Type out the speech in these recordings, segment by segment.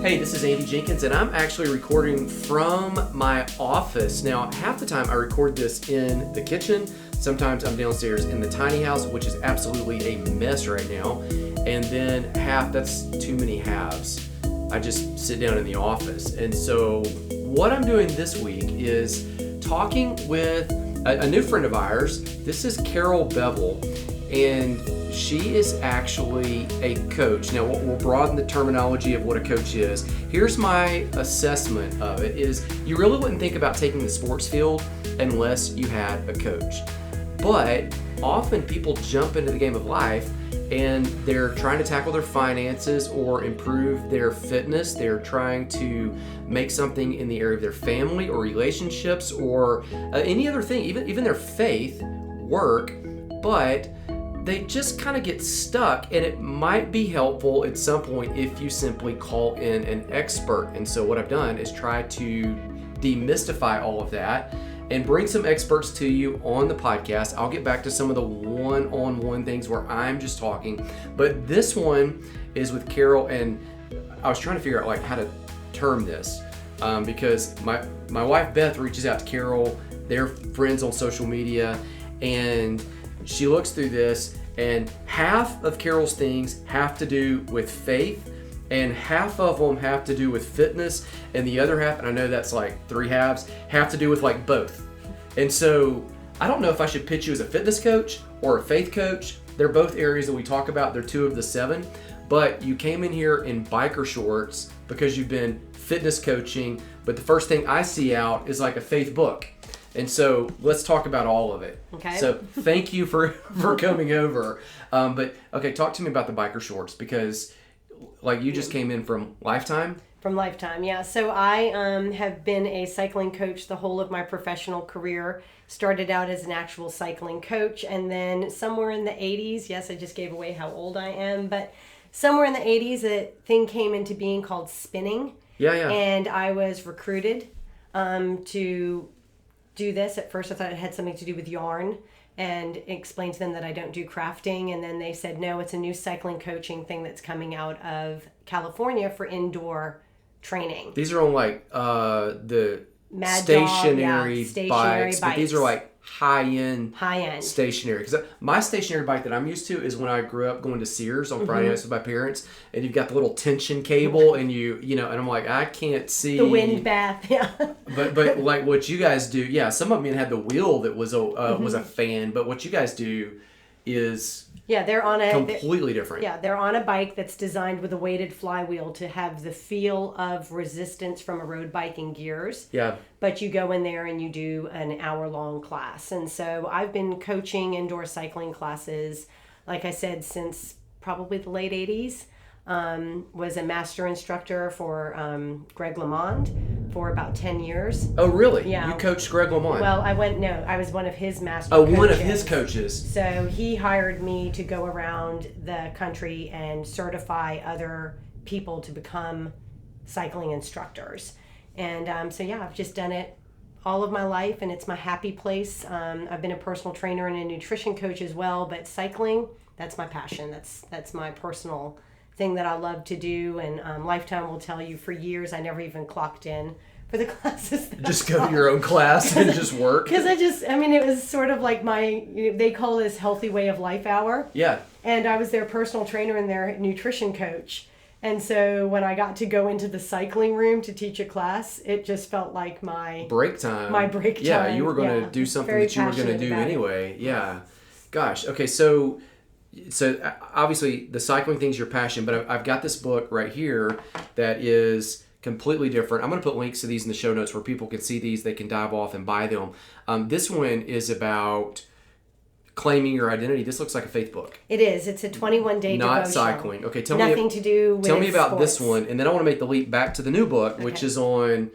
Hey, this is Andy Jenkins, and I'm actually recording from my office. Now, half the time I record this in the kitchen. Sometimes I'm downstairs in the tiny house, which is absolutely a mess right now. And then that's too many halves. I just sit down in the office. And so what I'm doing this week is talking with a new friend of ours. This is Carol Bevil, and she is actually a coach. Now, we'll broaden the terminology of what a coach is. Here's my assessment of it is you really wouldn't think about taking the sports field unless you had a coach. But often people jump into the game of life and they're trying to tackle their finances or improve their fitness. They're trying to make something in the area of their family or relationships or any other thing, even their faith, work, but they just kind of get stuck, and it might be helpful at some point if you simply call in an expert. And so what I've done is try to demystify all of that and bring some experts to you on the podcast. I'll get back to some of the one-on-one things where I'm just talking, but this one is with Carol, and I was trying to figure out how to term this because my wife Beth reaches out to Carol. They're friends on social media, and she looks through this, and half of Carol's things have to do with faith, and half of them have to do with fitness, and the other half, and I know that's like three halves, have to do with both. And so I don't know if I should pitch you as a fitness coach or a faith coach. They're both areas that we talk about. They're two of the seven, but you came in here in biker shorts because you've been fitness coaching, but the first thing I see out is a faith book. And so let's talk about all of it. Okay. So thank you for coming over. But okay, talk to me about the biker shorts, because you just came in from Lifetime. From Lifetime, yeah. So I have been a cycling coach the whole of my professional career. Started out as an actual cycling coach, and then somewhere in the 80s, yes, I just gave away how old I am, but somewhere in the 80s, a thing came into being called spinning. Yeah. And I was recruited to do this. At first I thought it had something to do with yarn, and explained to them that I don't do crafting, and then they said no, it's a new cycling coaching thing that's coming out of California for indoor training. These are on the Mad stationary, Dog, bikes, but these are high-end stationary. Because my stationary bike that I'm used to is when I grew up going to Sears on Friday nights with my parents, and you've got the little tension cable, and and I'm I can't see the wind bath, yeah. But what you guys do, yeah, some of them had the wheel that was a fan, but what you guys do is they're on a completely different. Yeah, they're on a bike that's designed with a weighted flywheel to have the feel of resistance from a road bike and gears. Yeah. But you go in there and you do an hour-long class. And so I've been coaching indoor cycling classes, like I said, since probably the late 80s. Was a master instructor for Greg LeMond for about 10 years. Oh, really? Yeah. You coached Greg LeMond? Well, I was one of his master coaches. Oh, one of his coaches. So he hired me to go around the country and certify other people to become cycling instructors. And I've just done it all of my life, and it's my happy place. I've been a personal trainer and a nutrition coach as well, but cycling, that's my passion. That's my personal thing that I love to do, and Lifetime will tell you for years I never even clocked in for the classes. Just go to your own class and just work? Because it was sort of like they call this healthy way of life hour. Yeah. And I was their personal trainer and their nutrition coach. And so when I got to go into the cycling room to teach a class, it just felt like my break time. Yeah, you were going to do something that you were going to do anyway. Yeah. Gosh. Okay, so obviously the cycling thing's your passion, but I've got this book right here that is completely different. I'm going to put links to these in the show notes where people can see these. They can dive off and buy them. This one is about claiming your identity. This looks like a faith book. It is. It's a 21-day devotion. Not cycling. Okay, tell me about sports. This one, and then I want to make the leap back to the new book, which is on.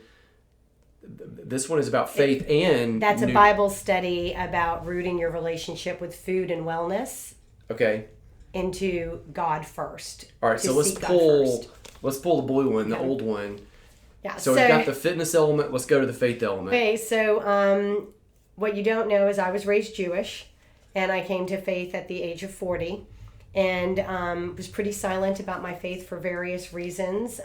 This one is about faith and. That's a Bible study about rooting your relationship with food and wellness. Okay. Into God first. All right, so let's pull the blue one, the old one. Yeah. So we've got the fitness element. Let's go to the faith element. Okay, so what you don't know is I was raised Jewish, and I came to faith at the age of 40. and was pretty silent about my faith for various reasons.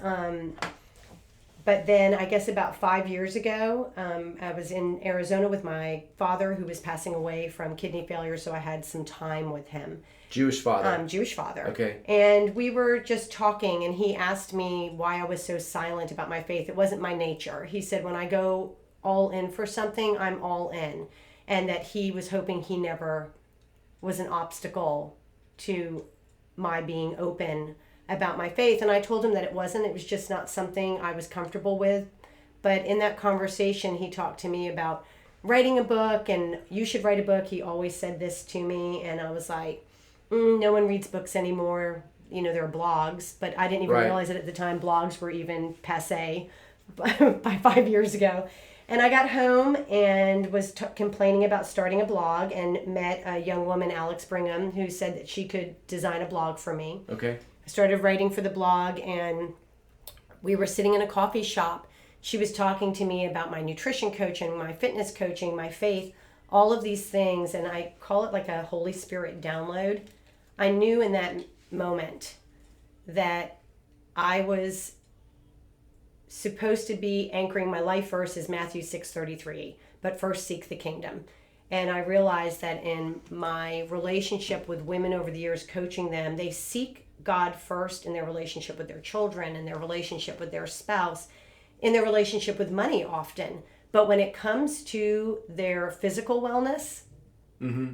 But then I guess about 5 years ago, I was in Arizona with my father who was passing away from kidney failure, so I had some time with him. Jewish father. Jewish father. Okay. And we were just talking, and he asked me why I was so silent about my faith. It wasn't my nature. He said, when I go all in for something, I'm all in. And that he was hoping he never was an obstacle to my being open about my faith. And I told him that it wasn't. It was just not something I was comfortable with. But in that conversation, he talked to me about writing a book, and you should write a book. He always said this to me, and I was like, no one reads books anymore. There are blogs, but I didn't even realize that at the time blogs were even passé by 5 years ago. And I got home and was complaining about starting a blog, and met a young woman, Alex Brigham, who said that she could design a blog for me. Okay. I started writing for the blog, and we were sitting in a coffee shop. She was talking to me about my nutrition coaching, my fitness coaching, my faith, all of these things, and I call it like a Holy Spirit download. I knew in that moment that I was supposed to be anchoring my life verse is Matthew 6:33, but first seek the kingdom. And I realized that in my relationship with women over the years, coaching them, they seek God first in their relationship with their children, in their relationship with their spouse, in their relationship with money often. But when it comes to their physical wellness,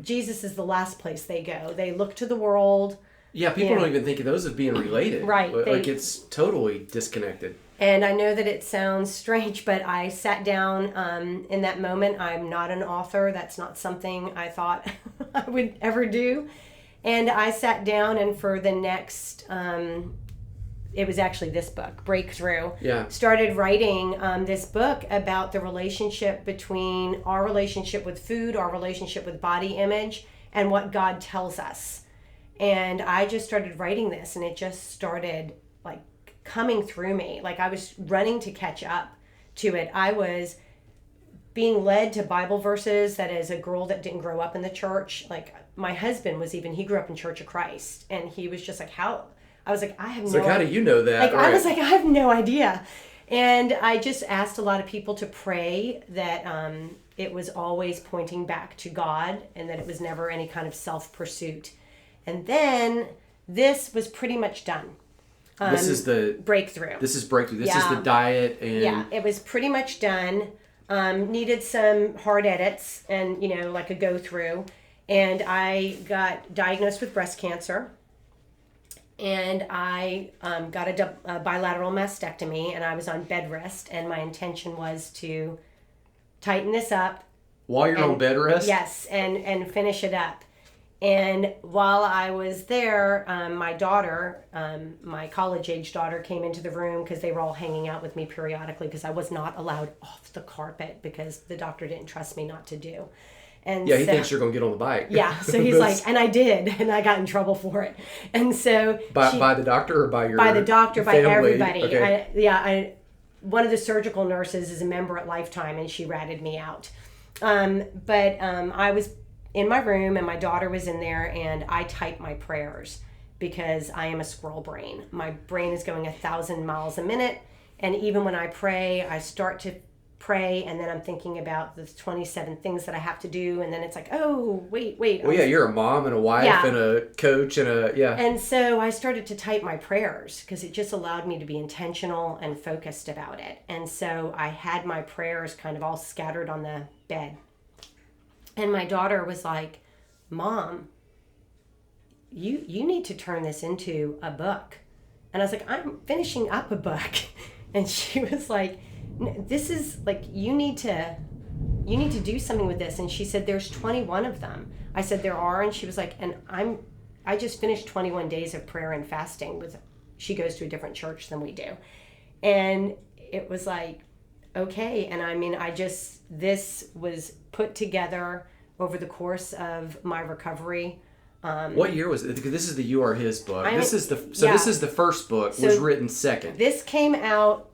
Jesus is the last place they go. They look to the world. Yeah, people don't even think of those as being related. Right. Like it's totally disconnected. And I know that it sounds strange, but I sat down in that moment. I'm not an author. That's not something I thought I would ever do. And I sat down, and for the next, it was actually this book, Breakthrough. Yeah. Started writing this book about the relationship between our relationship with food, our relationship with body image, and what God tells us. And I just started writing this, and it just started like coming through me. Like I was running to catch up to it. I was being led to Bible verses that as a girl that didn't grow up in the church, like my husband was even, he grew up in Church of Christ, and he was just like, how? I was like, I have no idea. How do you know that? Like, right. I was like, I have no idea. And I just asked a lot of people to pray that it was always pointing back to God, and that it was never any kind of self-pursuit. And then this was pretty much done. This is the Breakthrough. This is Breakthrough. This is the diet. And yeah, it was pretty much done. Needed some hard edits and, like a go through. And I got diagnosed with breast cancer. And I got a bilateral mastectomy, and I was on bed rest. And my intention was to tighten this up. While you're on bed rest? Yes, and finish it up. And while I was there, my daughter, my college-age daughter, came into the room because they were all hanging out with me periodically because I was not allowed off the carpet because the doctor didn't trust me not to do. And yeah, he thinks you're going to get on the bike. Yeah, so he's like, and I did, and I got in trouble for it. And so... By the doctor or by your By the doctor, by family? everybody. Okay. One of the surgical nurses is a member at Lifetime, and she ratted me out. But I was in my room, and my daughter was in there, and I typed my prayers because I am a squirrel brain. My brain is going 1,000 miles a minute, and even when I pray, I start to pray, and then I'm thinking about the 27 things that I have to do, and then it's like, oh, wait. Well, yeah, you're a mom and a wife and a coach and And so I started to type my prayers because it just allowed me to be intentional and focused about it. And so I had my prayers kind of all scattered on the bed. And my daughter was like, Mom, you need to turn this into a book. And I was like, I'm finishing up a book. And she was like, this is like, you need to do something with this. And she said, there's 21 of them. I said, there are. And she was like, and I just finished 21 days of prayer and fasting with, she goes to a different church than we do. And it was like, okay. And I mean, this was put together over the course of my recovery. What year was it? Because this is the You Are His book. This is the first book, was written second. This came out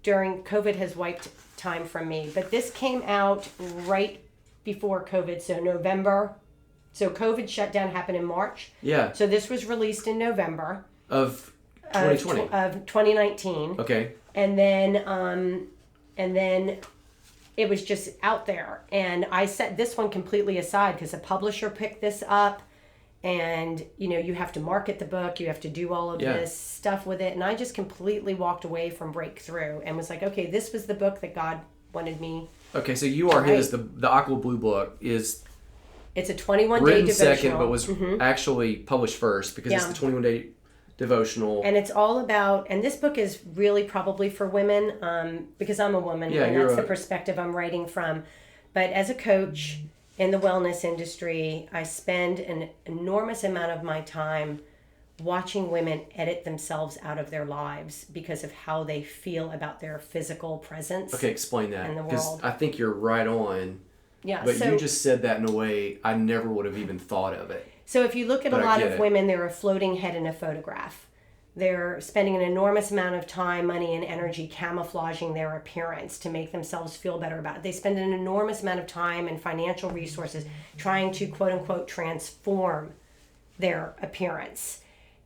during COVID has wiped time from me, but this came out right before COVID, so November So COVID shutdown happened in March. Yeah. So this was released in November Of 2020. of 2019. Okay. And then it was just out there. And I set this one completely aside because a publisher picked this up. And, you have to market the book. You have to do all of this stuff with it. And I just completely walked away from Breakthrough and was like, okay, this was the book that God wanted me. Okay, so You Are His, the Aqua Blue book is... It's a 21-day written devotional. second, but was actually published first because it's the 21-day devotional. And it's all about, and this book is really probably for women because I'm a woman and that's the perspective I'm writing from. But as a coach in the wellness industry, I spend an enormous amount of my time watching women edit themselves out of their lives because of how they feel about their physical presence. Okay, explain that. In the Because world. I think you're right on. Yeah, But you just said that in a way I never would have even thought of it. So if you look at a lot of women, they're a floating head in a photograph. They're spending an enormous amount of time, money, and energy camouflaging their appearance to make themselves feel better about it. They spend an enormous amount of time and financial resources trying to, quote unquote, transform their appearance.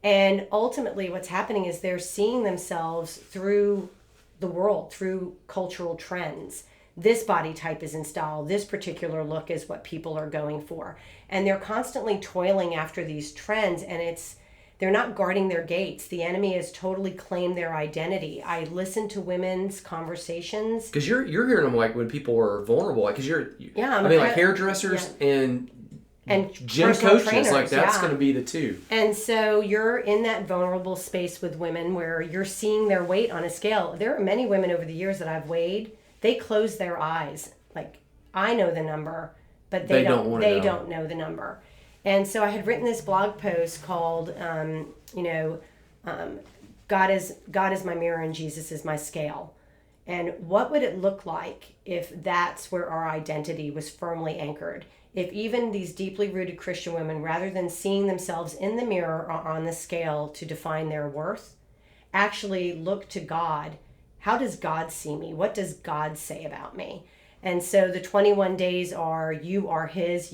And ultimately what's happening is they're seeing themselves through the world, through cultural trends. This body type is in style. This particular look is what people are going for. And they're constantly toiling after these trends, and they're not guarding their gates. The enemy has totally claimed their identity. I listen to women's conversations. Because you're hearing them like when people are vulnerable. Like, like hairdressers and gym coaches. Trainers, like that's going to be the two. And so you're in that vulnerable space with women where you're seeing their weight on a scale. There are many women over the years that I've weighed. They close their eyes. Like, I know the number, but they don't know the number. And so I had written this blog post called, God is my mirror and Jesus is my scale. And what would it look like if that's where our identity was firmly anchored? If even these deeply rooted Christian women, rather than seeing themselves in the mirror or on the scale to define their worth, actually look to God. How does God see me? What does God say about me? And so the 21 days are, you are his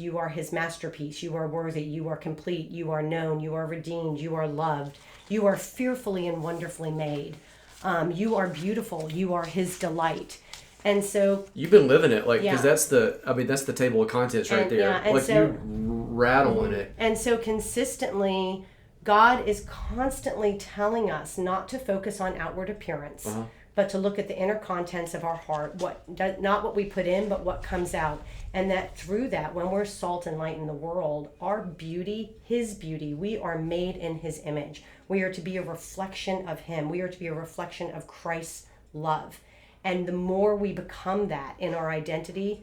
masterpiece. You are worthy. You are complete. You are known. You are redeemed. You are loved. You are fearfully and wonderfully made. You are beautiful. You are his delight. And so you've been living it, like, because that's the table of contents right there. Yeah, and like so, you rattle in it. And so consistently, God is constantly telling us not to focus on outward appearance, but to look at the inner contents of our heart, not what we put in, but what comes out. And that through that, when we're salt and light in the world, our beauty, his beauty, we are made in his image. We are to be a reflection of him. We are to be a reflection of Christ's love. And the more we become that in our identity,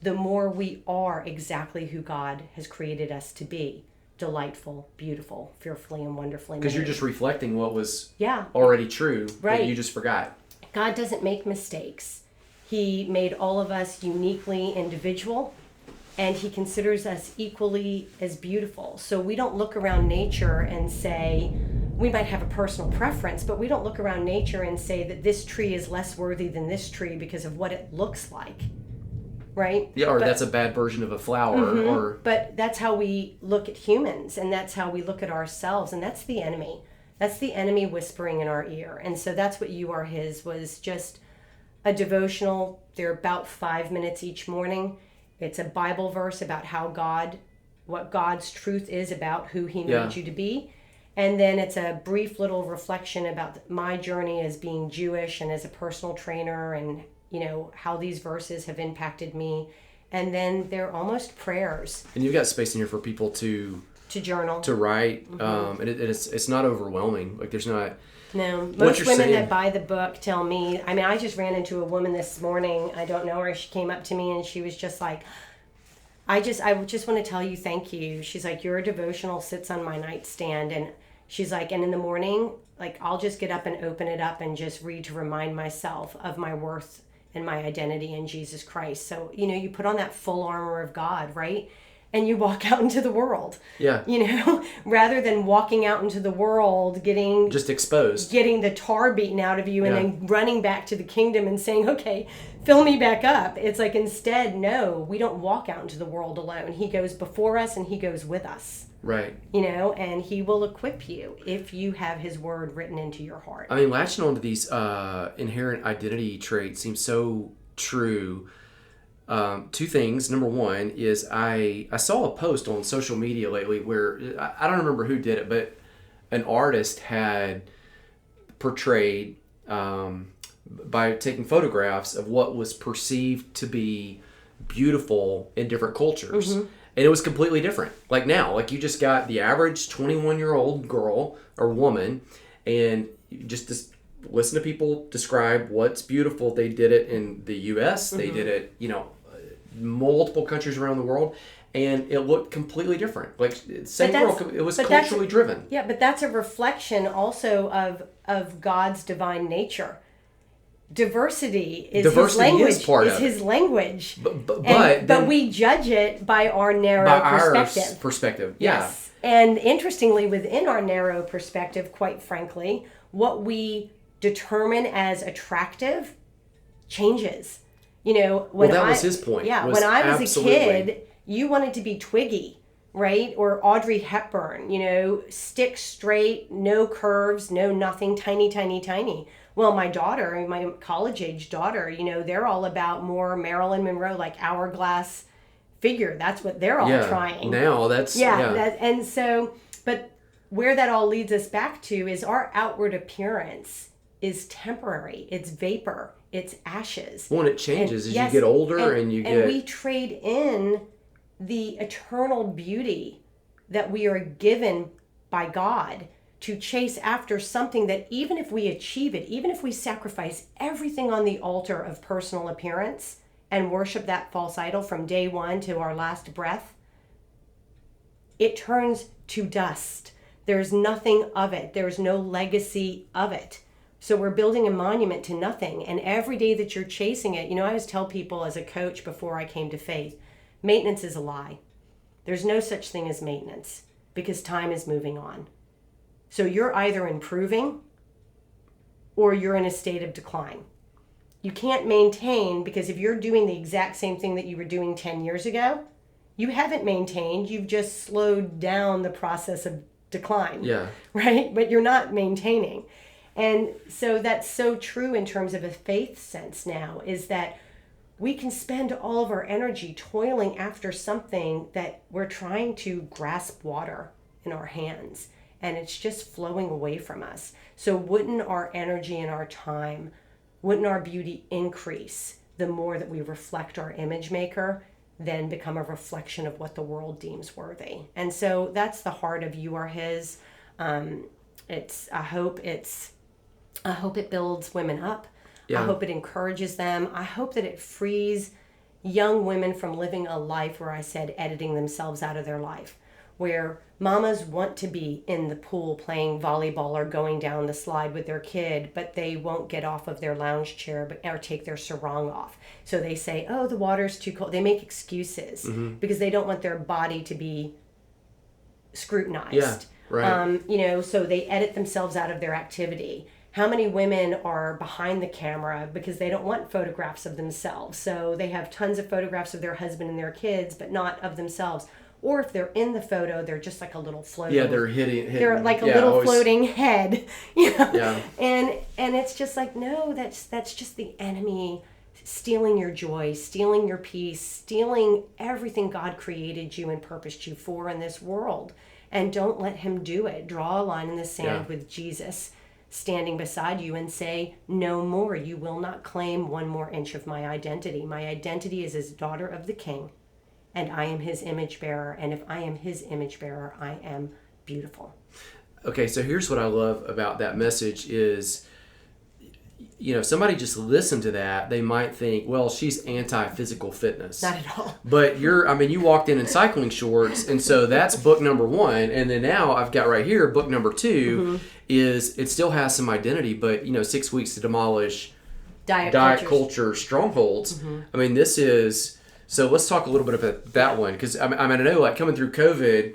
the more we are exactly who God has created us to be. Delightful, beautiful, fearfully and wonderfully made. Because you're just reflecting what was already true that you just forgot. God doesn't make mistakes. He made all of us uniquely individual, and he considers us equally as beautiful. So we don't look around nature and say, we might have a personal preference, but we don't look around nature and say that this tree is less worthy than this tree because of what it looks like. Right? Yeah, or that's a bad version of a flower. But that's how we look at humans, and that's how we look at ourselves, and that's the enemy. That's the enemy whispering in our ear. And so that's what You Are His was, just a devotional. They're about 5 minutes each morning. It's a Bible verse about what God's truth is about who he made you to be. And then it's a brief little reflection about my journey as being Jewish and as a personal trainer, and how these verses have impacted me. And then they're almost prayers. And you've got space in here for people to journal, to write. And it's not overwhelming. Like, there's not. No, most women that buy the book tell me. I mean, I just ran into a woman this morning. I don't know her. She came up to me and she was just like, I just want to tell you thank you. She's like, your devotional sits on my nightstand, and she's like, and in the morning, like, I'll just get up and open it up and just read to remind myself of my worth and my identity in Jesus Christ. So, you put on that full armor of God, right? and you walk out into the world. Yeah. You know, rather than walking out into the world, just exposed, getting the tar beaten out of you, and then running back to the kingdom and saying, okay, fill me back up. It's like, instead, no, we don't walk out into the world alone. He goes before us and he goes with us. Right. You know, and he will equip you if you have his word written into your heart. I mean, latching onto these inherent identity traits seems so true. Two things. Number one is I saw a post on social media lately where I don't remember who did it, but an artist had portrayed by taking photographs of what was perceived to be beautiful in different cultures. Mm-hmm. And it was completely different. Like now, like you just got the average 21-year-old girl or woman, and you just listen to people describe what's beautiful. They did it in the U.S. Mm-hmm. They did it, multiple countries around the world, and it looked completely different. Like same girl, it was culturally driven. Yeah, but that's a reflection also of God's divine nature. Diversity is his language. Is part of his language. But we judge it by our narrow perspective. Our perspective, yeah. Yes. And interestingly, within our narrow perspective, quite frankly, what we determine as attractive changes. You know, that was his point. Yeah, when I was a kid, you wanted to be Twiggy, right? Or Audrey Hepburn, stick straight, no curves, no nothing, tiny, tiny, tiny. Well, my daughter, my college-age daughter, they're all about more Marilyn Monroe, like hourglass figure. That's what they're all trying. Now that's... And so, but where that all leads us back to is our outward appearance is temporary. It's vapor. It's ashes. Well, and it changes as you get older and you get... And we trade in the eternal beauty that we are given by God to chase after something that even if we achieve it, even if we sacrifice everything on the altar of personal appearance and worship that false idol from day one to our last breath, it turns to dust. There's nothing of it. There's no legacy of it. So we're building a monument to nothing. And every day that you're chasing it, I always tell people as a coach before I came to faith, maintenance is a lie. There's no such thing as maintenance because time is moving on. So you're either improving or you're in a state of decline. You can't maintain, because if you're doing the exact same thing that you were doing 10 years ago, you haven't maintained. You've just slowed down the process of decline. Yeah. Right? But you're not maintaining. And so that's so true in terms of a faith sense now, is that we can spend all of our energy toiling after something that we're trying to grasp water in our hands. And it's just flowing away from us. So wouldn't our energy and our time, wouldn't our beauty increase the more that we reflect our image maker, then become a reflection of what the world deems worthy? And so that's the heart of You Are His. I hope it builds women up. Yeah. I hope it encourages them. I hope that it frees young women from living a life where I said editing themselves out of their life, where mamas want to be in the pool playing volleyball or going down the slide with their kid, but they won't get off of their lounge chair or take their sarong off. So they say, oh, the water's too cold. They make excuses because they don't want their body to be scrutinized. Yeah, right. So they edit themselves out of their activity. How many women are behind the camera because they don't want photographs of themselves? So they have tons of photographs of their husband and their kids, but not of themselves. Or if they're in the photo, they're just like a little floating. Yeah, they're hitting. They're like a little floating head. Yeah. And it's just like, no, that's just the enemy stealing your joy, stealing your peace, stealing everything God created you and purposed you for in this world. And don't let him do it. Draw a line in the sand with Jesus standing beside you and say, no more. You will not claim one more inch of my identity. My identity is as daughter of the King. And I am his image bearer. And if I am his image bearer, I am beautiful. Okay, so here's what I love about that message is, if somebody just listened to that, they might think, well, she's anti-physical fitness. Not at all. But you walked in cycling shorts, and so that's book number 1. And then now I've got right here, book number 2 is it still has some identity, but, 6 weeks to demolish diet culture strongholds. This is... So let's talk a little bit about that one, because I know, like, coming through COVID,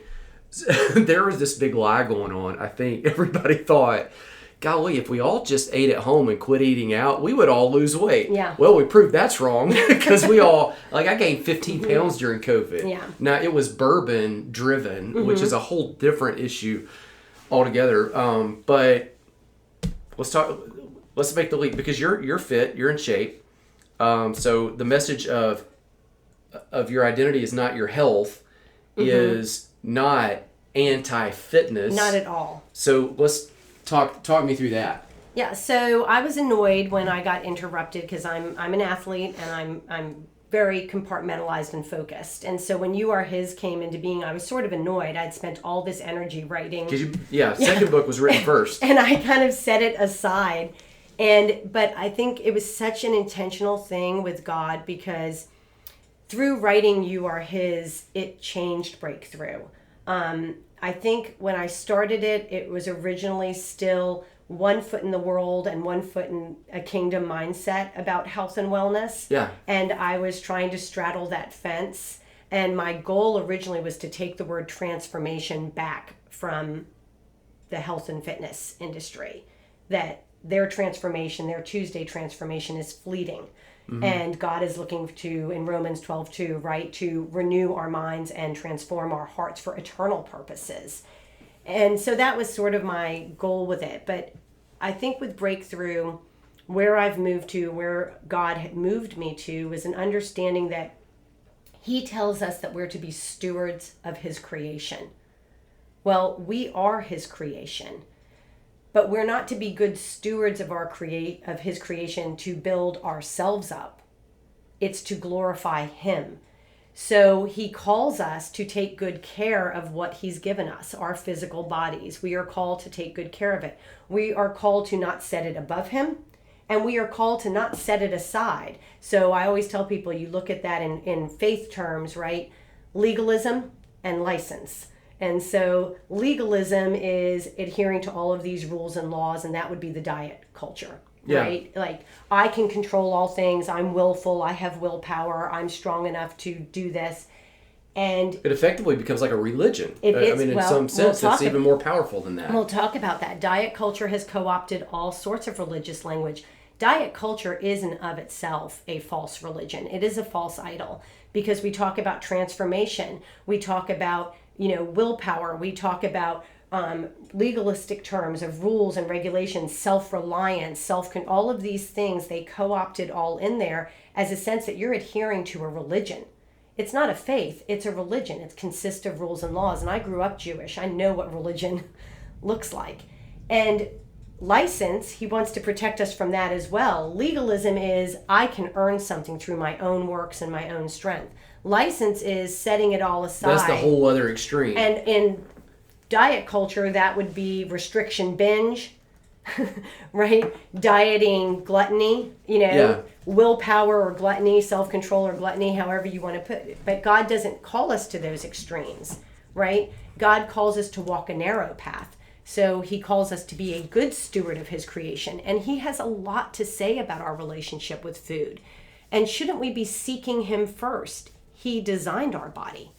there was this big lie going on. I think everybody thought, golly, if we all just ate at home and quit eating out, we would all lose weight. Yeah. Well, we proved that's wrong, because we all, like, I gained 15 pounds during COVID. Yeah. Now, it was bourbon driven, which is a whole different issue altogether. But let's make the leap, because you're fit, you're in shape. So the message of your identity is not your health, is not anti-fitness. Not at all. So let's talk me through that. Yeah, so I was annoyed when I got interrupted, because I'm an athlete and I'm very compartmentalized and focused. And so when You Are His came into being, I was sort of annoyed. I'd spent all this energy writing. Second book was written first. And I kind of set it aside. But I think it was such an intentional thing with God, because through writing You Are His, it changed Breakthrough. I think when I started it, it was originally still 1 foot in the world and 1 foot in a kingdom mindset about health and wellness. Yeah. And I was trying to straddle that fence. And my goal originally was to take the word transformation back from the health and fitness industry. That their transformation, their Tuesday transformation, is fleeting. And God is looking to, in Romans 12:2, right, to renew our minds and transform our hearts for eternal purposes. And so that was sort of my goal with it. But I think with Breakthrough, where I've moved to, where God had moved me to, was an understanding that He tells us that we're to be stewards of His creation. Well, we are His creation. But we're not to be good stewards of of His creation to build ourselves up. It's to glorify Him. So He calls us to take good care of what He's given us, our physical bodies. We are called to take good care of it. We are called to not set it above Him, and we are called to not set it aside. So I always tell people, you look at that in faith terms, right? Legalism and license. And so legalism is adhering to all of these rules and laws, and that would be the diet culture, right? Like, I can control all things. I'm willful. I have willpower. I'm strong enough to do this. And it effectively becomes like a religion. In some sense, it's even more powerful than that. We'll talk about that. Diet culture has co-opted all sorts of religious language. Diet culture is in of itself a false religion. It is a false idol, because we talk about transformation. We talk about willpower. We talk about legalistic terms of rules and regulations, self-reliance, all of these things. They co-opted all in there as a sense that you're adhering to a religion. It's not a faith, it's a religion. It consists of rules and laws. And I grew up Jewish. I know what religion looks like. And license, He wants to protect us from that as well. Legalism is, I can earn something through my own works and my own strength. License is setting it all aside. That's the whole other extreme. And in diet culture, that would be restriction binge, right? Dieting, gluttony, willpower or gluttony, self-control or gluttony, however you want to put it. But God doesn't call us to those extremes, right? God calls us to walk a narrow path. So He calls us to be a good steward of His creation. And He has a lot to say about our relationship with food. And shouldn't we be seeking Him first? He designed our body.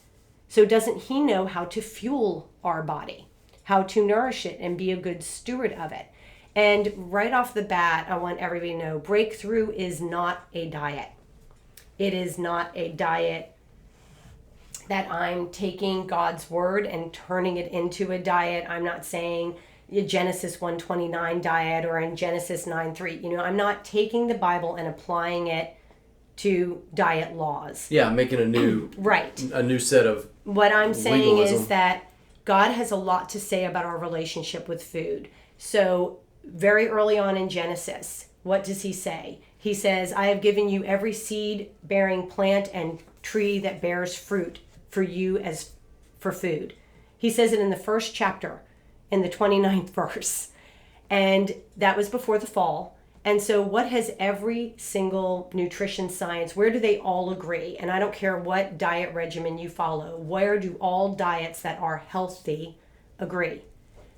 So doesn't He know how to fuel our body, how to nourish it and be a good steward of it? And right off the bat, I want everybody to know, Breakthrough is not a diet. It is not a diet that I'm taking God's word and turning it into a diet. I'm not saying a Genesis 1:29 diet or in Genesis 9:3. I'm not taking the Bible and applying it to diet laws. Yeah, making a new a new set of What I'm saying legalism. is that God has a lot to say about our relationship with food. So very early on in Genesis, what does He say? He says, I have given you every seed-bearing plant and tree that bears fruit for you as for food. He says it in the first chapter, in the 29th verse. And that was before the fall. And so what has every single nutrition science, where do they all agree? And I don't care what diet regimen you follow, where do all diets that are healthy agree?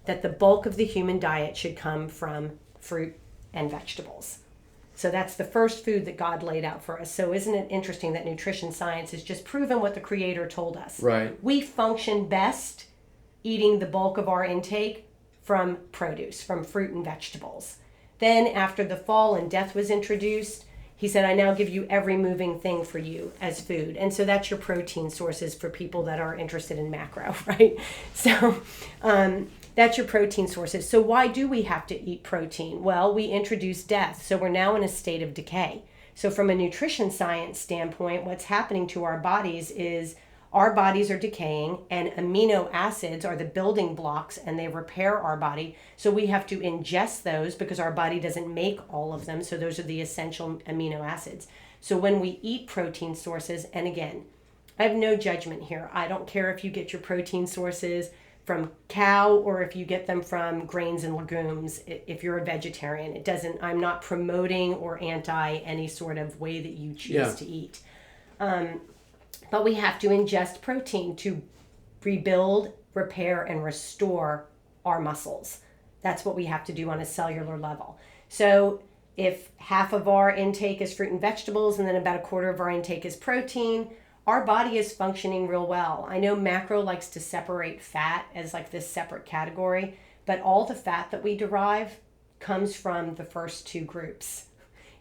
That the bulk of the human diet should come from fruit and vegetables. So that's the first food that God laid out for us. So isn't it interesting that nutrition science has just proven what the Creator told us? Right. We function best eating the bulk of our intake from produce, from fruit and vegetables. Then after the fall and death was introduced, he said, I now give you every moving thing for you as food. And so that's your protein sources for people that are interested in macro, right? So that's your protein sources. So why do we have to eat protein? Well, we introduce death. So we're now in a state of decay. So from a nutrition science standpoint, what's happening to our bodies is our bodies are decaying, and amino acids are the building blocks, and they repair our body. So we have to ingest those because our body doesn't make all of them. So those are the essential amino acids. So when we eat protein sources, and again, I have no judgment here. I don't care if you get your protein sources from cow or if you get them from grains and legumes. If you're a vegetarian, it doesn't, I'm not promoting or anti any sort of way that you choose to eat. But we have to ingest protein to rebuild, repair, and restore our muscles. That's what we have to do on a cellular level. So if half of our intake is fruit and vegetables and then about a quarter of our intake is protein, our body is functioning real well. I know macro likes to separate fat as like this separate category, but all the fat that we derive comes from the first two groups.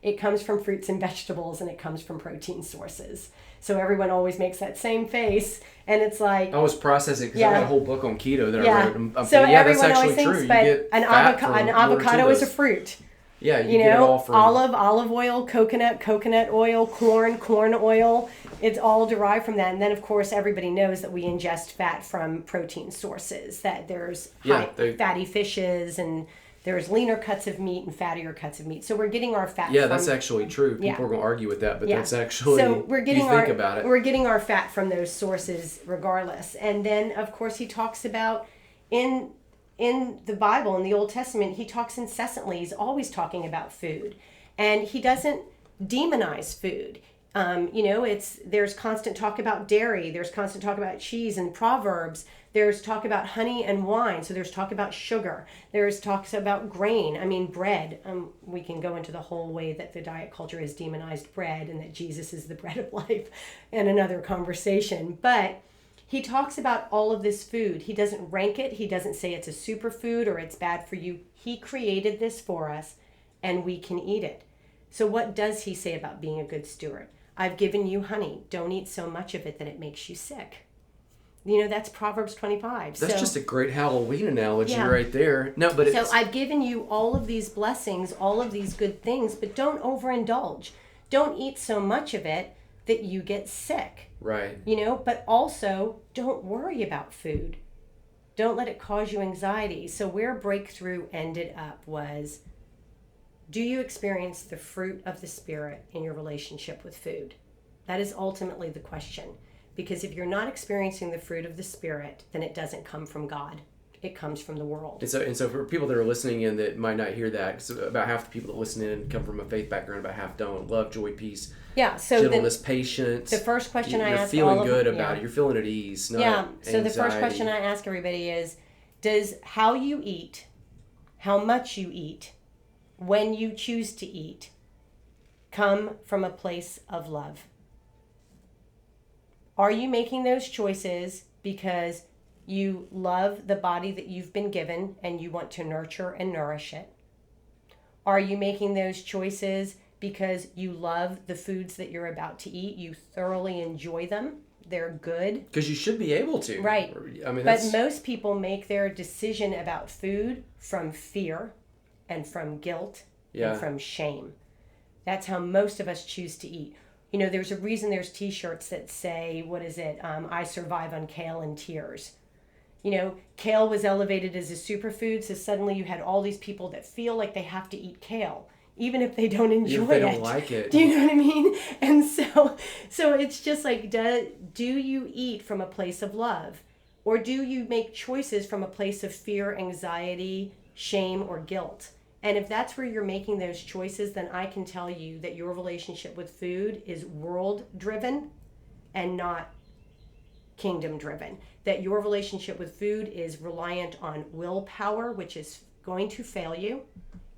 It comes from fruits and vegetables, and it comes from protein sources. So everyone always makes that same face, and it's like... I was processing because I got a whole book on keto that I read. I'm so thinking, everyone always thinks, but an avocado is a fruit. Yeah, you get it all from... olive oil, coconut oil, corn oil. It's all derived from that. And then, of course, everybody knows that we ingest fat from protein sources, that there's fatty fishes, and there's leaner cuts of meat and fattier cuts of meat. So we're getting our fat from... that's actually true. People are going to argue with that, but that's actually... So we're getting think about it. We're getting our fat from those sources regardless. And then, of course, he talks about in the Bible, in the Old Testament, he talks incessantly. He's always talking about food. And he doesn't demonize food. There's constant talk about dairy. There's constant talk about cheese and Proverbs. There's talk about honey and wine. So there's talk about sugar. There's talks about grain. Bread. We can go into the whole way that the diet culture has demonized bread and that Jesus is the bread of life in another conversation. But he talks about all of this food. He doesn't rank it. He doesn't say it's a superfood or it's bad for you. He created this for us, and we can eat it. So what does he say about being a good steward? I've given you honey. Don't eat so much of it that it makes you sick. That's Proverbs 25. That's just a great Halloween analogy right there. No, but So I've given you all of these blessings, all of these good things, but don't overindulge. Don't eat so much of it that you get sick. Right. But also don't worry about food. Don't let it cause you anxiety. So where breakthrough ended up was, do you experience the fruit of the Spirit in your relationship with food? That is ultimately the question. Because if you're not experiencing the fruit of the Spirit, then it doesn't come from God. It comes from the world. And so for people that are listening in that might not hear that, because about half the people that listen in come from a faith background, about half don't. Love, joy, peace, gentleness, patience. The first question I ask you're feeling good about it. You're feeling at ease, not anxiety. So the first question I ask everybody is, does how you eat, how much you eat, when you choose to eat, come from a place of love? Are you making those choices because you love the body that you've been given and you want to nurture and nourish it? Are you making those choices because you love the foods that you're about to eat? You thoroughly enjoy them. They're good. Because you should be able to. Right. But most people make their decision about food from fear and from guilt and from shame. That's how most of us choose to eat. There's a reason there's t-shirts that say, I survive on kale and tears. Kale was elevated as a superfood, so suddenly you had all these people that feel like they have to eat kale, even if they don't enjoy it. If they don't like it. Do you know what I mean? And so it's just like, do you eat from a place of love? Or do you make choices from a place of fear, anxiety, shame, or guilt? And if that's where you're making those choices, then I can tell you that your relationship with food is world-driven and not kingdom-driven. That your relationship with food is reliant on willpower, which is going to fail you,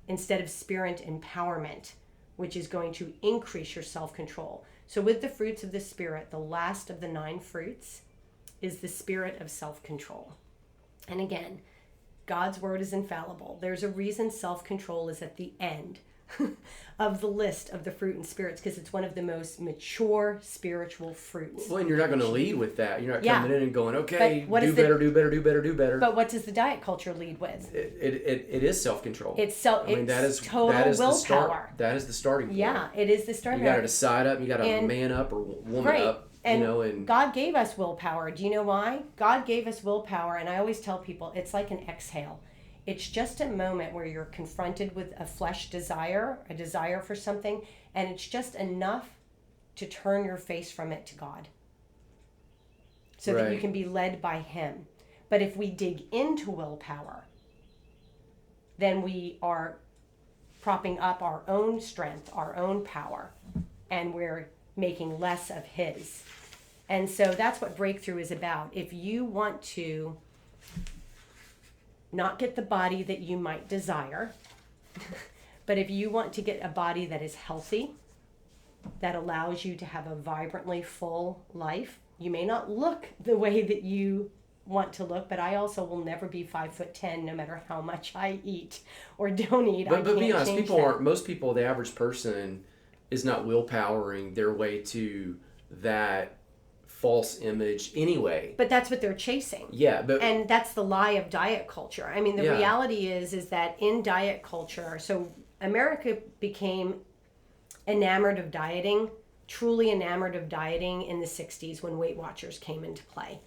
instead of spirit empowerment, which is going to increase your self-control. So with the fruits of the Spirit, the last of the 9 fruits is the spirit of self-control. And again, God's word is infallible. There's a reason self-control is at the end of the list of the fruit and spirits, because it's one of the most mature spiritual fruits. Well, and you're not going to lead with that. You're not coming in and going, okay, do better. But what does the diet culture lead with? It is self-control. It's total willpower. That is the starting point. Yeah, it is the starting point. You got to decide up. You got to man up or woman up. And God gave us willpower. Do you know why? God gave us willpower, and I always tell people it's like an exhale. It's just a moment where you're confronted with a flesh desire, a desire for something, and it's just enough to turn your face from it to God so that you can be led by Him. But if we dig into willpower, then we are propping up our own strength, our own power, and we're making less of His. And so that's what breakthrough is about. If you want to not get the body that you might desire, but if you want to get a body that is healthy, that allows you to have a vibrantly full life, you may not look the way that you want to look, but I also will never be 5'10", no matter how much I eat or don't eat. But be honest, most people, the average person is not willpowering their way to that false image anyway. But that's what they're chasing. Yeah, and that's the lie of diet culture. I mean, the reality is that in diet culture, so America became enamored of dieting, truly enamored of dieting in the 60s when Weight Watchers came into play.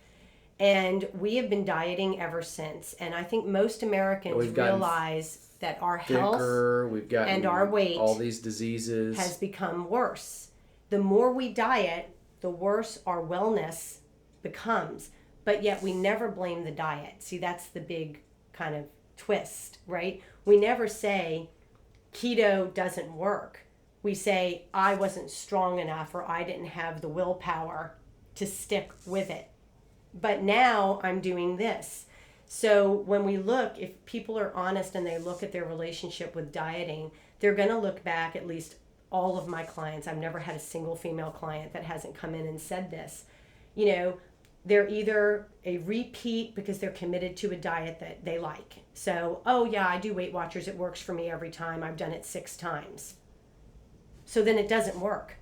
And we have been dieting ever since. And I think most Americans realize that our health and our weight, all these diseases, has become worse. The more we diet, the worse our wellness becomes. But yet we never blame the diet. See, that's the big kind of twist, right? We never say keto doesn't work. We say I wasn't strong enough, or I didn't have the willpower to stick with it. But now I'm doing this. So when we look, if people are honest and they look at their relationship with dieting, they're going to look back, at least all of my clients. I've never had a single female client that hasn't come in and said this. You know, they're either a repeat because they're committed to a diet that they like. So, oh yeah, I do Weight Watchers. It works for me every time. I've done it 6 times. So then it doesn't work.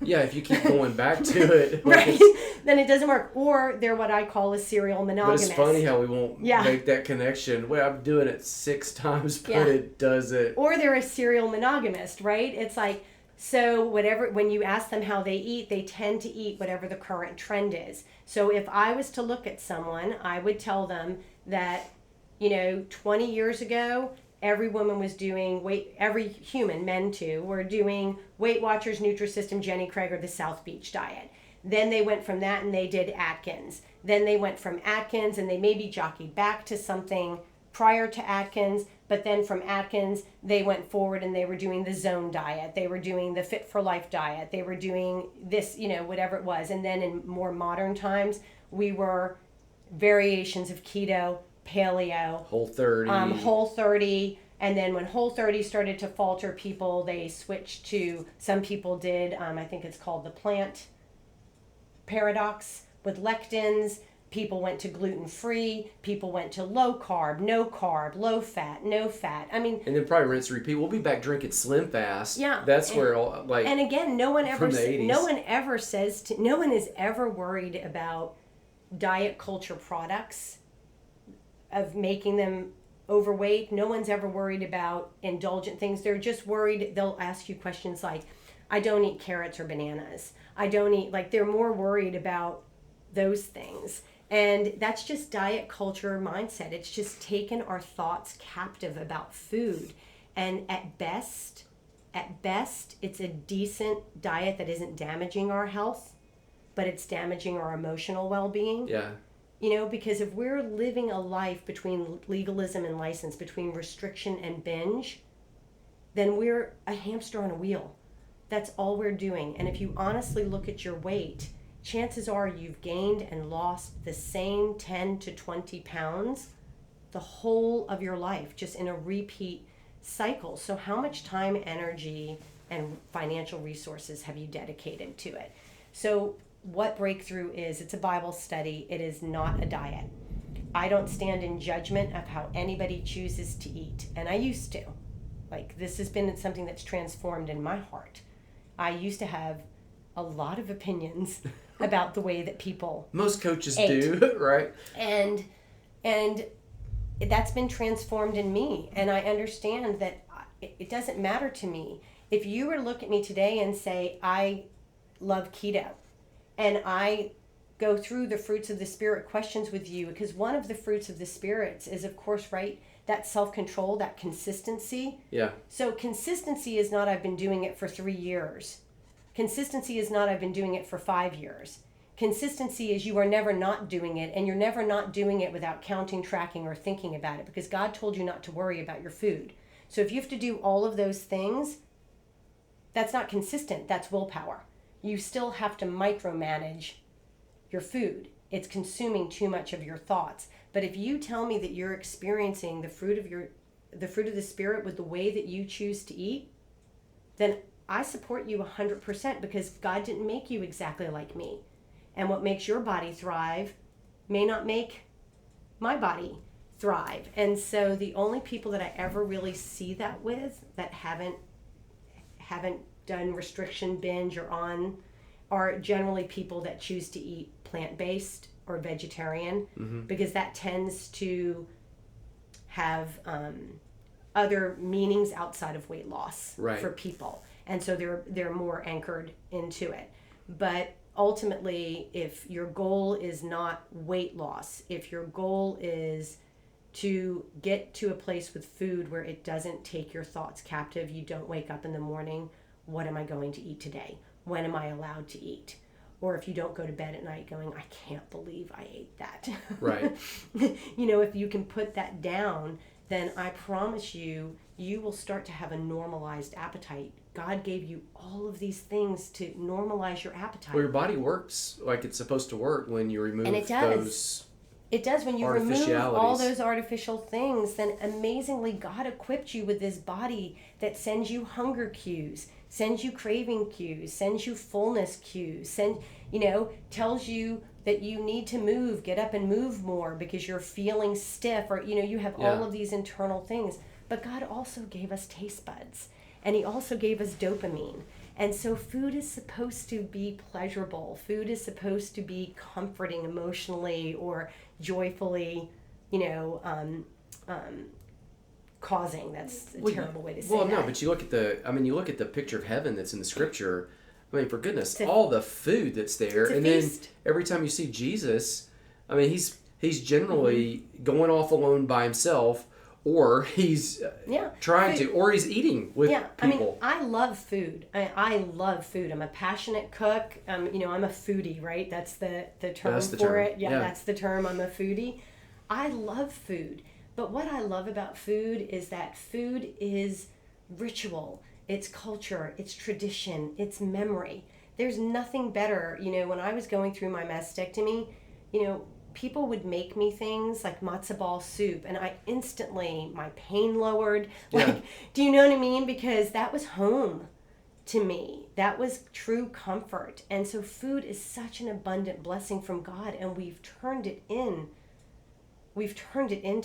Yeah, if you keep going back to it. Right, then it doesn't work. Or they're what I call a serial monogamist. But it's funny how we won't make that connection. Well, I'm doing it 6 times, but it doesn't. Or they're a serial monogamist, right? It's like, so when you ask them how they eat, they tend to eat whatever the current trend is. So if I was to look at someone, I would tell them that, 20 years ago, every woman was doing every human, men too, were doing Weight Watchers, Nutrisystem, Jenny Craig, or the South Beach diet. Then they went from that and they did Atkins. Then they went from Atkins and they maybe jockeyed back to something prior to Atkins, but then from Atkins, they went forward and they were doing the Zone diet. They were doing the Fit for Life diet. They were doing this, whatever it was. And then in more modern times, we were variations of keto, paleo, Whole 30, and then when Whole 30 started to falter, they switched to, some people did, I think it's called the plant paradox with lectins. People went to gluten-free, people went to low carb, low fat, no fat. I mean, and then probably rinse and repeat. We'll be back drinking Slim Fast. Yeah, that's where and again, no one is ever worried about diet culture products, of making them overweight. No one's ever worried about indulgent things. They're just worried. They'll ask you questions like, I don't eat carrots or bananas. I don't eat, they're more worried about those things. And that's just diet culture mindset. It's just taken our thoughts captive about food. And at best, it's a decent diet that isn't damaging our health, but it's damaging our emotional well-being. Yeah. Because if we're living a life between legalism and license, between restriction and binge, then we're a hamster on a wheel. That's all we're doing. And if you honestly look at your weight, chances are you've gained and lost the same 10 to 20 pounds the whole of your life, just in a repeat cycle. So how much time, energy, and financial resources have you dedicated to it? So what Breakthrough is, it's a Bible study. It is not a diet. I don't stand in judgment of how anybody chooses to eat. And I used to. Like, this has been something that's transformed in my heart. I used to have a lot of opinions about the way that people Most coaches ate. do, right? And that's been transformed in me. And I understand that it doesn't matter to me. If you were to look at me today and say, I love keto, and I go through the fruits of the Spirit questions with you, because one of the fruits of the Spirit is, of course, right, that self-control, that consistency. Yeah. So consistency is not I've been doing it for 3 years. Consistency is not I've been doing it for 5 years. Consistency is you are never not doing it, and you're never not doing it without counting, tracking, or thinking about it, because God told you not to worry about your food. So if you have to do all of those things, that's not consistent. That's willpower. You still have to micromanage your food. It's consuming too much of your thoughts. But if you tell me that you're experiencing the fruit of the Spirit with the way that you choose to eat, then I support you 100%, because God didn't make you exactly like me. And what makes your body thrive may not make my body thrive. And so the only people that I ever really see that with, that haven't done restriction binge or on, are generally people that choose to eat plant-based or vegetarian, because that tends to have other meanings outside of weight loss for people. And so they're more anchored into it. But ultimately, if your goal is not weight loss, if your goal is to get to a place with food where it doesn't take your thoughts captive, you don't wake up in the morning, what am I going to eat today? When am I allowed to eat? Or if you don't go to bed at night going, I can't believe I ate that. Right. If you can put that down, then I promise you, you will start to have a normalized appetite. God gave you all of these things to normalize your appetite. Well, your body works like it's supposed to work when you remove and it does. those. It does. When you remove all those artificial things, then amazingly God equipped you with this body that sends you hunger cues, sends you craving cues, sends you fullness cues, tells you that you need to move, get up and move more because you're feeling stiff, or you have all of these internal things. But God also gave us taste buds, and he also gave us dopamine. And so food is supposed to be pleasurable. Food is supposed to be comforting emotionally or joyfully, causing. That's a terrible way to say that. Well, no, but you look at the picture of heaven that's in the scripture. I mean, for goodness, all the food that's there, and feast. Then every time you see Jesus, I mean, he's generally going off alone by himself, or he's trying to, or he's eating with people. I mean, I love food. I love food. I'm a passionate cook. I'm a foodie, right? That's the term for it. Yeah, that's the term. I'm a foodie. I love food. But what I love about food is that food is ritual. It's culture. It's tradition. It's memory. There's nothing better. When I was going through my mastectomy, people would make me things like matzo ball soup, and I instantly, my pain lowered. Do you know what I mean? Because that was home to me. That was true comfort. And so food is such an abundant blessing from God, and we've turned it into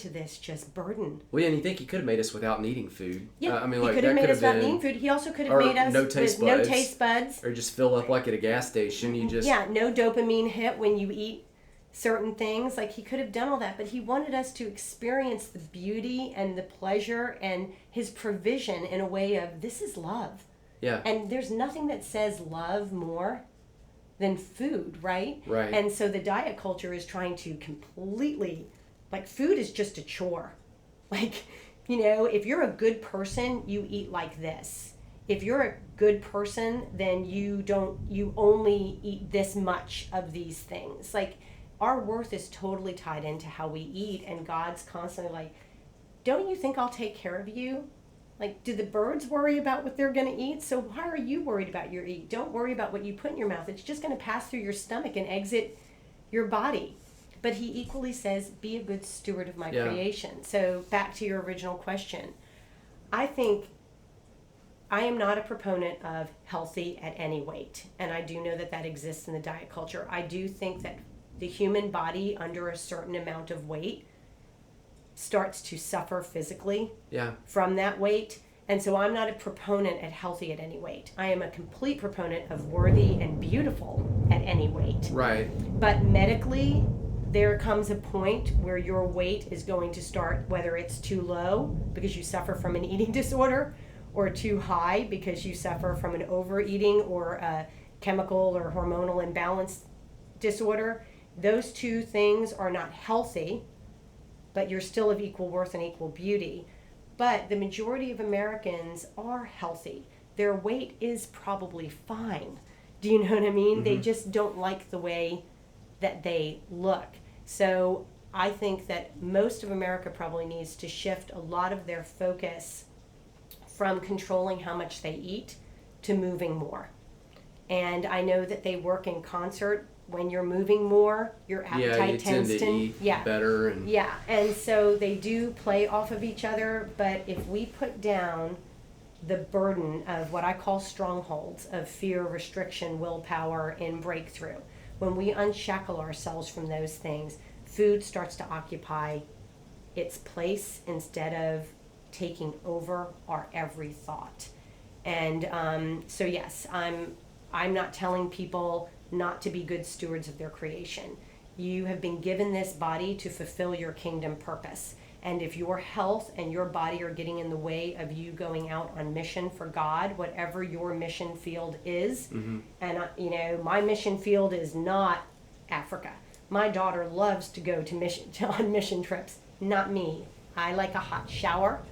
this just burden. Well, yeah, and you think he could have made us without needing food. Yeah, he could have made us without needing food. He also could have made us with no taste buds. Or just fill up like at a gas station. No dopamine hit when you eat certain things. Like, he could have done all that, but he wanted us to experience the beauty and the pleasure and his provision in a way of, this is love. Yeah. And there's nothing that says love more than food, right? Right. And so the diet culture is trying to completely, food is just a chore. If you're a good person, you eat like this. If you're a good person, then you only eat this much of these things. Our worth is totally tied into how we eat, and God's constantly like, don't you think I'll take care of you? Do the birds worry about what they're going to eat? So why are you worried about your eat? Don't worry about what you put in your mouth. It's just going to pass through your stomach and exit your body. But he equally says, be a good steward of my creation. So back to your original question. I think I am not a proponent of healthy at any weight, and I do know that that exists in the diet culture. I do think that the human body under a certain amount of weight starts to suffer physically from that weight. And so I'm not a proponent at healthy at any weight. I am a complete proponent of worthy and beautiful at any weight. Right. But medically, there comes a point where your weight is going to start, whether it's too low because you suffer from an eating disorder, or too high because you suffer from an overeating or a chemical or hormonal imbalance disorder. Those two things are not healthy, but you're still of equal worth and equal beauty. But the majority of Americans are healthy. Their weight is probably fine. Do you know what I mean? Mm-hmm. They just don't like the way that they look. So I think that most of America probably needs to shift a lot of their focus from controlling how much they eat to moving more. And I know that they work in concert. When you're moving more, your appetite tends to eat better. And so they do play off of each other. But if we put down the burden of what I call strongholds of fear, restriction, willpower, and breakthrough, when we unshackle ourselves from those things, food starts to occupy its place instead of taking over our every thought. And so yes, I'm not telling people not to be good stewards of their creation. You have been given this body to fulfill your kingdom purpose. And if your health and your body are getting in the way of you going out on mission for God, whatever your mission field is, and my mission field is not Africa. My daughter loves to go on mission trips, not me. I like a hot shower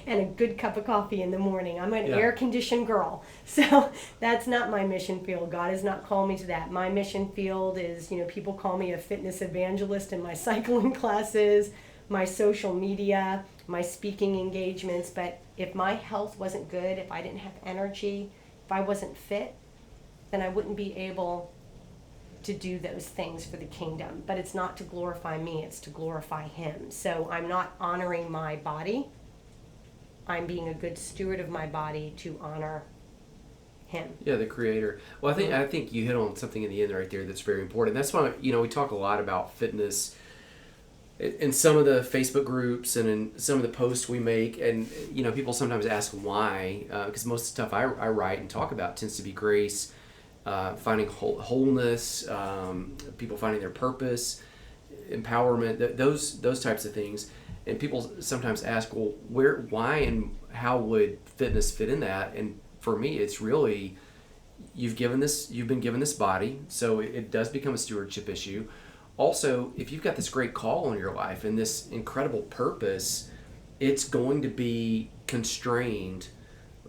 and a good cup of coffee in the morning. I'm an air-conditioned girl. So that's not my mission field. God has not called me to that. My mission field is, people call me a fitness evangelist in my cycling classes, my social media, my speaking engagements. But if my health wasn't good, if I didn't have energy, if I wasn't fit, then I wouldn't be able to do those things for the kingdom. But it's not to glorify me, it's to glorify him. So I'm not honoring my body. I'm being a good steward of my body to honor him. Yeah, the creator. Well, I think you hit on something in the end right there that's very important. That's why, we talk a lot about fitness in some of the Facebook groups and in some of the posts we make. And, people sometimes ask why, because most of the stuff I write and talk about tends to be grace, finding wholeness, people finding their purpose, empowerment, those types of things. And people sometimes ask, well, why and how would fitness fit in that? And for me, it's really, you've been given this body, so it does become a stewardship issue. Also, if you've got this great call on your life and this incredible purpose, it's going to be constrained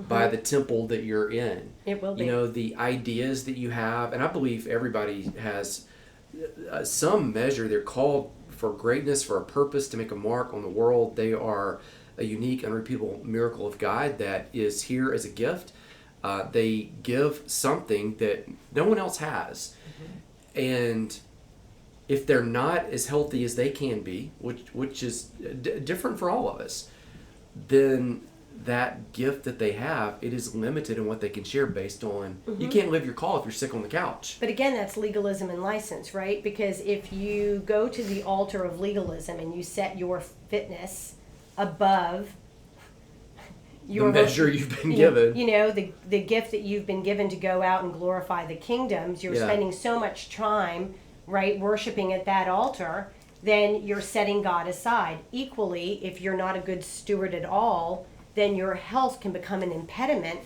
by the temple that you're in. It will be. The ideas that you have, and I believe everybody has some measure. They're called for greatness, for a purpose, to make a mark on the world. They are a unique, unrepeatable miracle of God that is here as a gift. They give something that no one else has. And if they're not as healthy as they can be, which is different for all of us, then that gift that they have, it is limited in what they can share based on, you can't live your call if you're sick on the couch. But again, that's legalism and license, right? Because if you go to the altar of legalism and you set your fitness above the measure you've been given, the gift that you've been given to go out and glorify the kingdoms, you're spending so much time, right, worshiping at that altar, then you're setting God aside. Equally, if you're not a good steward at all, then your health can become an impediment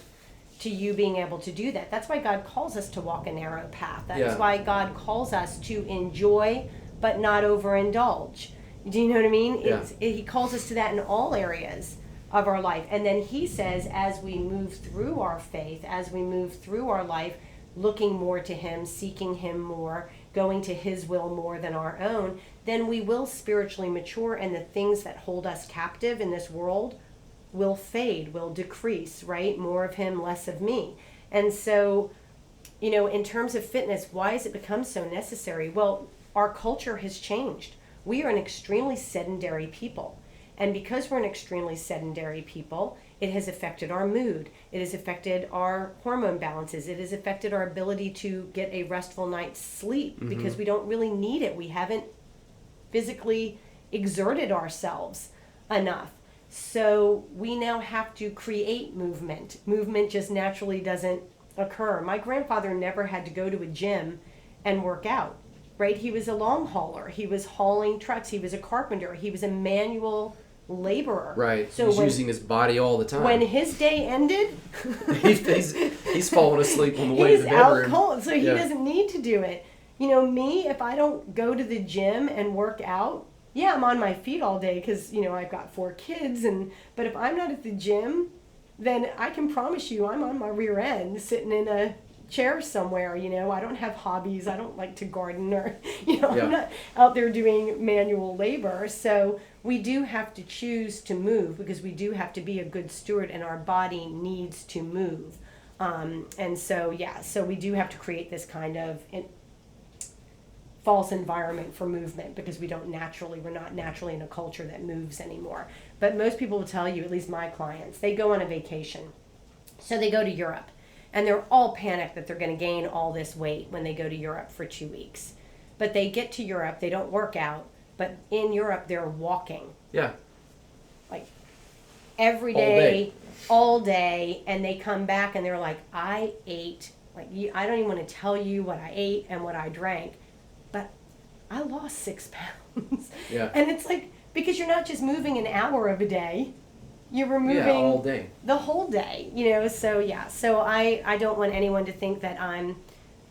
to you being able to do that. That's why God calls us to walk a narrow path. That's why God calls us to enjoy but not overindulge. Do you know what I mean? Yeah. He calls us to that in all areas of our life. And then he says, as we move through our faith, as we move through our life, looking more to him, seeking him more, going to his will more than our own, then we will spiritually mature, and the things that hold us captive in this world will fade, will decrease, right? More of him, less of me. And so, in terms of fitness, why has it become so necessary? Well, our culture has changed. We are an extremely sedentary people. And because we're an extremely sedentary people, It has affected our mood. It has affected our hormone balances. It has affected our ability to get a restful night's sleep because we don't really need it. We haven't physically exerted ourselves enough. So we now have to create movement. Movement just naturally doesn't occur. My grandfather never had to go to a gym and work out, right? He was a long hauler. He was hauling trucks. He was a carpenter. He was a manual laborer. Right. So he's using his body all the time. When his day ended, he's falling asleep on the way to the bedroom. He's out cold, so he doesn't need to do it. You know, me, if I don't go to the gym and work out, yeah, I'm on my feet all day because, you know, I've got 4 kids. But if I'm not at the gym, then I can promise you I'm on my rear end sitting in a chair somewhere. You know, I don't have hobbies. I don't like to garden or, you know, I'm not out there doing manual labor. So we do have to choose to move because we do have to be a good steward and our body needs to move. And so, so we do have to create this kind of false environment for movement because we're not naturally in a culture that moves anymore. But most people will tell you, at least my clients, they go on a vacation. So they go to Europe and they're all panicked that they're going to gain all this weight when they go to Europe for 2 weeks. But they get to Europe, they don't work out, but in Europe they're walking. Yeah. Like every day, all day, and they come back and they're like, I ate, I don't even want to tell you what I ate and what I drank. But I lost 6 pounds. Yeah. And it's like, because you're not just moving an hour of a day, you're removing all day. The whole day, you know, so I don't want anyone to think that I'm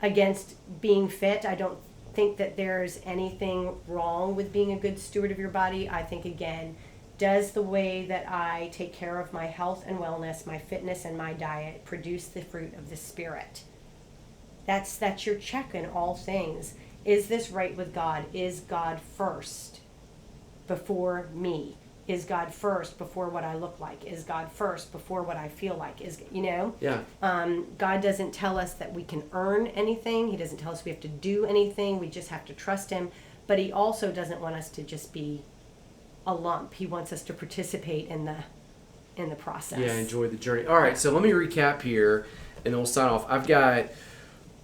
against being fit. I don't think that there's anything wrong with being a good steward of your body. I think, again, does the way that I take care of my health and wellness, my fitness and my diet produce the fruit of the Spirit? That's your check in all things. Is this right with God? Is God first before me? Is God first before what I look like? Is God first before what I feel like? God doesn't tell us that we can earn anything. He doesn't tell us we have to do anything. We just have to trust him. But he also doesn't want us to just be a lump. He wants us to participate in the process. Yeah, enjoy the journey. All right, so let me recap here, and then we'll sign off. I've got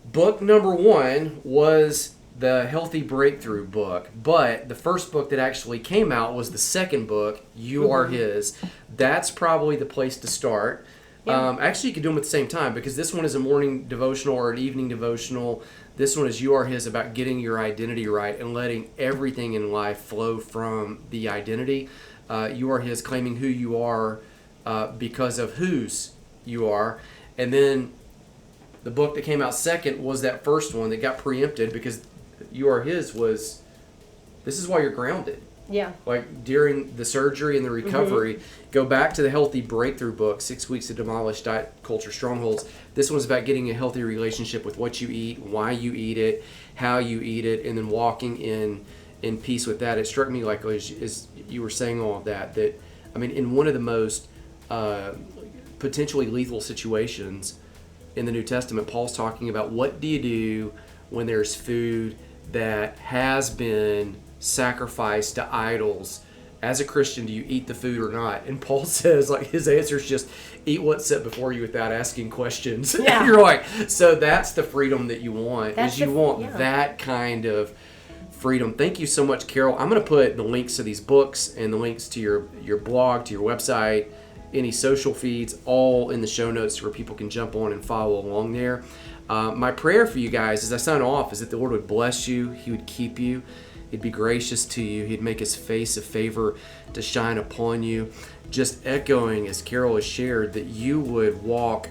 book number 1 was the Healthy Breakthrough book, but the first book that actually came out was the second book, You Are His. That's probably the place to start. Yeah. Actually, you could do them at the same time because this one is a morning devotional or an evening devotional. This one is You Are His, about getting your identity right and letting everything in life flow from the identity. You Are His, claiming who you are because of whose you are. And then the book that came out second was that first one that got preempted because You Are His was, this is why you're grounded. Yeah. Like during the surgery and the recovery, go back to the Healthy Breakthrough book, 6 Weeks to Demolish Diet Culture Strongholds. This one's about getting a healthy relationship with what you eat, why you eat it, how you eat it, and then walking in peace with that. It struck me like as you were saying all of that, I mean, in one of the most potentially lethal situations in the New Testament, Paul's talking about what do you do when there's food that has been sacrificed to idols. As a Christian, do you eat the food or not? And Paul says, like, his answer is just eat what's set before you without asking questions. Yeah. You're like, so that's the freedom that you want. You want yeah. that kind of freedom. Thank you so much, Carol. I'm going to put the links to these books and the links to your blog, to your website, any social feeds, all in the show notes where people can jump on and follow along there. My prayer for you guys as I sign off is that the Lord would bless you, He would keep you, He'd be gracious to you, He'd make His face of favor to shine upon you. Just echoing, as Carol has shared, that you would walk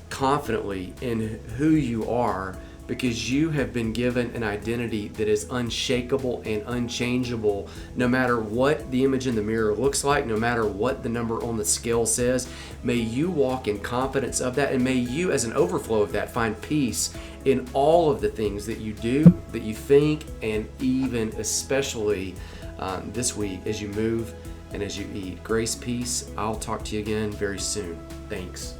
confidently in who you are because you have been given an identity that is unshakable and unchangeable no matter what the image in the mirror looks like, no matter what the number on the scale says. May you walk in confidence of that, and may you, as an overflow of that, find peace in all of the things that you do, that you think, and even especially this week as you move and as you eat. Grace, peace. I'll talk to you again very soon. Thanks.